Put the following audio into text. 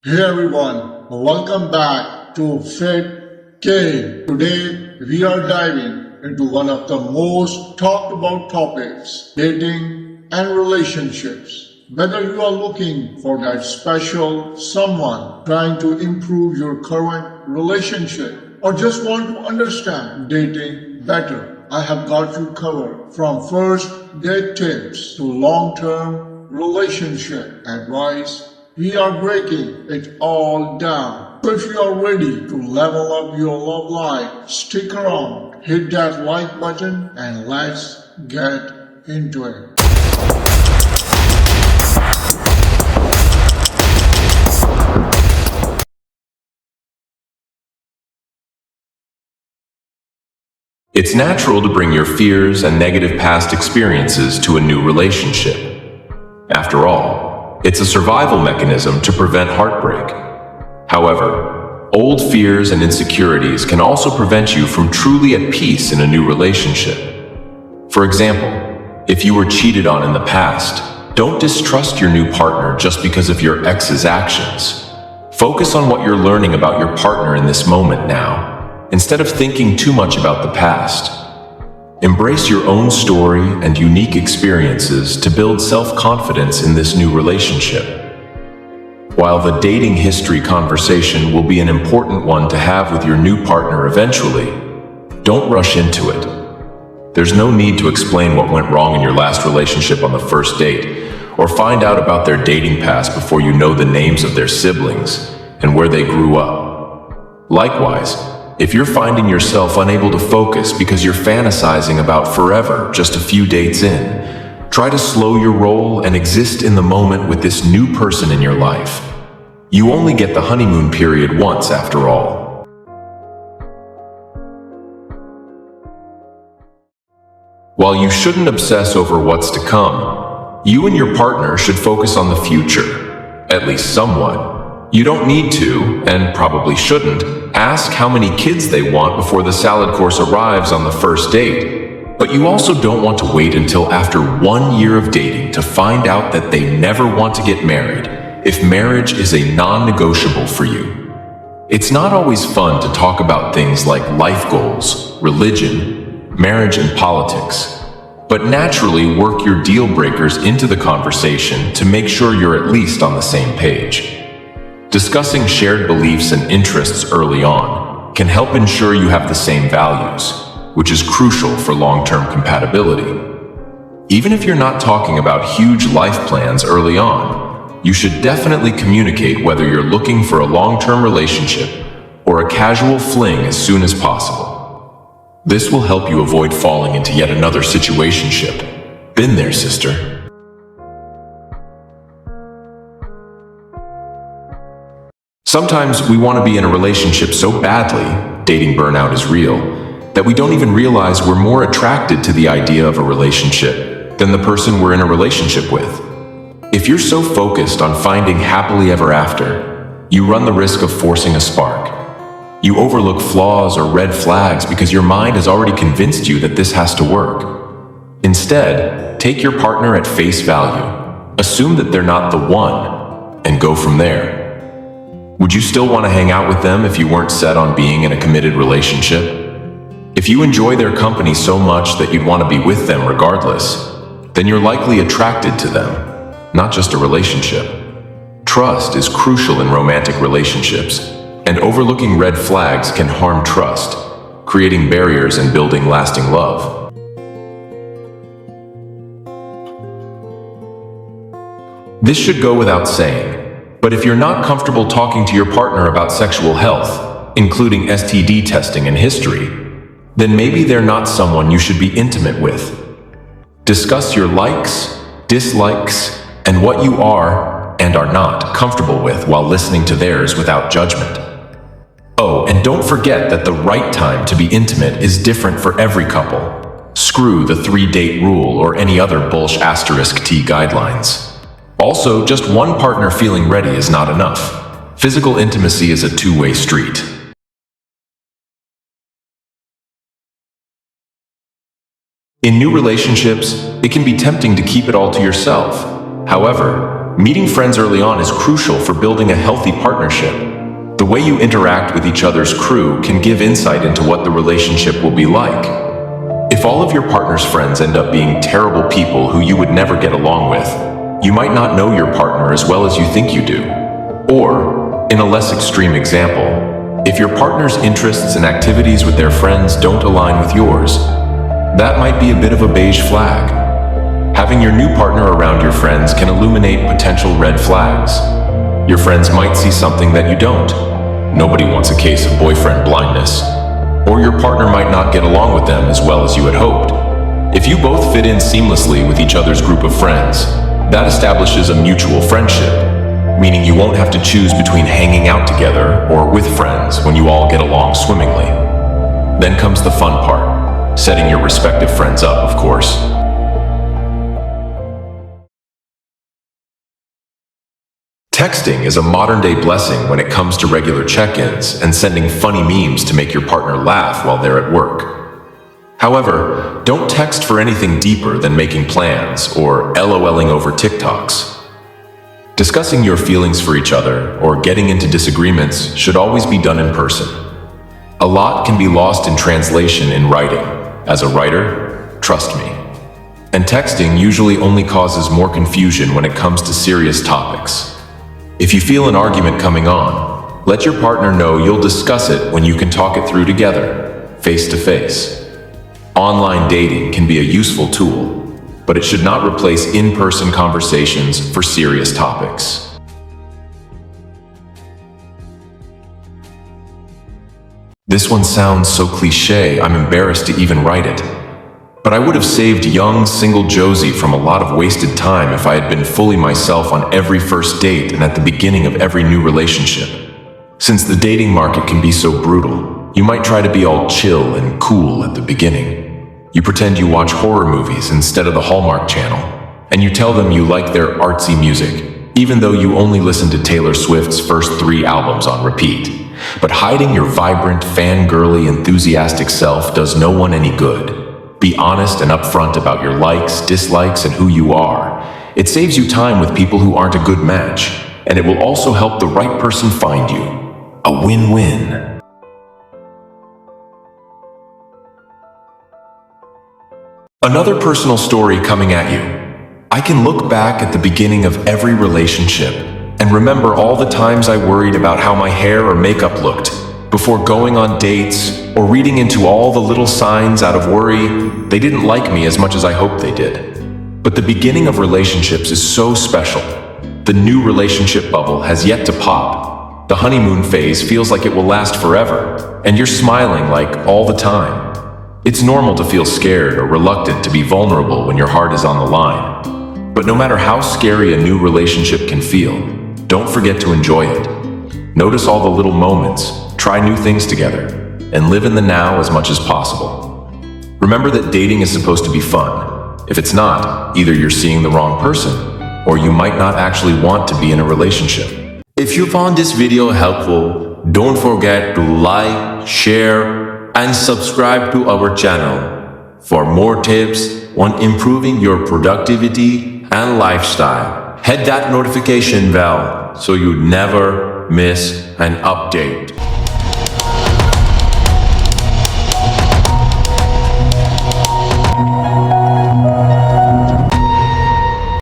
Hey everyone, welcome back to Fit Game. Today we are diving into one of the most talked about topics, dating and relationships. Whether you are looking for that special someone, trying to improve your current relationship, or just want to understand dating better, I have got you covered from first date tips to long-term relationship advice. We are breaking it all down. So if you are ready to level up your love life, stick around, hit that like button, and let's get into it. It's natural to bring your fears and negative past experiences to a new relationship. After all, it's a survival mechanism to prevent heartbreak. However, old fears and insecurities can also prevent you from truly at peace in a new relationship. For example, if you were cheated on in the past, don't distrust your new partner just because of your ex's actions. Focus on what you're learning about your partner in this moment now, instead of thinking too much about the past. Embrace your own story and unique experiences to build self-confidence in this new relationship. While the dating history conversation will be an important one to have with your new partner eventually, don't rush into it. There's no need to explain what went wrong in your last relationship on the first date, or find out about their dating past before you know the names of their siblings and where they grew up. Likewise, if you're finding yourself unable to focus because you're fantasizing about forever just a few dates in, try to slow your roll and exist in the moment with this new person in your life. You only get the honeymoon period once after all. While you shouldn't obsess over what's to come, you and your partner should focus on the future, at least somewhat. You don't need to, and probably shouldn't, ask how many kids they want before the salad course arrives on the first date. But you also don't want to wait until after 1 year of dating to find out that they never want to get married, if marriage is a non-negotiable for you. It's not always fun to talk about things like life goals, religion, marriage, and politics. But naturally work your deal breakers into the conversation to make sure you're at least on the same page. Discussing shared beliefs and interests early on can help ensure you have the same values, which is crucial for long-term compatibility. Even if you're not talking about huge life plans early on, you should definitely communicate whether you're looking for a long-term relationship or a casual fling as soon as possible. This will help you avoid falling into yet another situationship. Been there, sister. Sometimes we want to be in a relationship so badly, dating burnout is real, that we don't even realize we're more attracted to the idea of a relationship than the person we're in a relationship with. If you're so focused on finding happily ever after, you run the risk of forcing a spark. You overlook flaws or red flags because your mind has already convinced you that this has to work. Instead, take your partner at face value, assume that they're not the one, and go from there. Would you still want to hang out with them if you weren't set on being in a committed relationship? If you enjoy their company so much that you'd want to be with them regardless, then you're likely attracted to them, not just a relationship. Trust is crucial in romantic relationships, and overlooking red flags can harm trust, creating barriers and building lasting love. This should go without saying. But if you're not comfortable talking to your partner about sexual health, including STD testing and history, then maybe they're not someone you should be intimate with. Discuss your likes, dislikes, and what you are and are not comfortable with while listening to theirs without judgment. Oh, and don't forget that the right time to be intimate is different for every couple. Screw the 3-date rule or any other bullsh**T guidelines. Also, just one partner feeling ready is not enough. Physical intimacy is a two-way street. In new relationships, it can be tempting to keep it all to yourself. However, meeting friends early on is crucial for building a healthy partnership. The way you interact with each other's crew can give insight into what the relationship will be like. If all of your partner's friends end up being terrible people who you would never get along with, you might not know your partner as well as you think you do. Or, in a less extreme example, if your partner's interests and activities with their friends don't align with yours, that might be a bit of a beige flag. Having your new partner around your friends can illuminate potential red flags. Your friends might see something that you don't. Nobody wants a case of boyfriend blindness. Or your partner might not get along with them as well as you had hoped. If you both fit in seamlessly with each other's group of friends, that establishes a mutual friendship, meaning you won't have to choose between hanging out together or with friends when you all get along swimmingly. Then comes the fun part, setting your respective friends up, of course. Texting is a modern-day blessing when it comes to regular check-ins and sending funny memes to make your partner laugh while they're at work. However, don't text for anything deeper than making plans or LOLing over TikToks. Discussing your feelings for each other or getting into disagreements should always be done in person. A lot can be lost in translation in writing. As a writer, trust me. And texting usually only causes more confusion when it comes to serious topics. If you feel an argument coming on, let your partner know you'll discuss it when you can talk it through together, face to face. Online dating can be a useful tool, but it should not replace in-person conversations for serious topics. This one sounds so cliché, I'm embarrassed to even write it. But I would have saved young, single Josie from a lot of wasted time if I had been fully myself on every first date and at the beginning of every new relationship. Since the dating market can be so brutal, you might try to be all chill and cool at the beginning. You pretend you watch horror movies instead of the Hallmark Channel, and you tell them you like their artsy music, even though you only listen to Taylor Swift's first 3 albums on repeat. But hiding your vibrant, fangirly, enthusiastic self does no one any good. Be honest and upfront about your likes, dislikes, and who you are. It saves you time with people who aren't a good match, and it will also help the right person find you. A win-win. Another personal story coming at you. I can look back at the beginning of every relationship and remember all the times I worried about how my hair or makeup looked before going on dates, or reading into all the little signs out of worry they didn't like me as much as I hoped they did. But the beginning of relationships is so special. The new relationship bubble has yet to pop. The honeymoon phase feels like it will last forever, and you're smiling like all the time. It's normal to feel scared or reluctant to be vulnerable when your heart is on the line. But no matter how scary a new relationship can feel, don't forget to enjoy it. Notice all the little moments, try new things together, and live in the now as much as possible. Remember that dating is supposed to be fun. If it's not, either you're seeing the wrong person, or you might not actually want to be in a relationship. If you found this video helpful, don't forget to like, share, and subscribe to our channel for more tips on improving your productivity and lifestyle. Hit that notification bell so you never miss an update.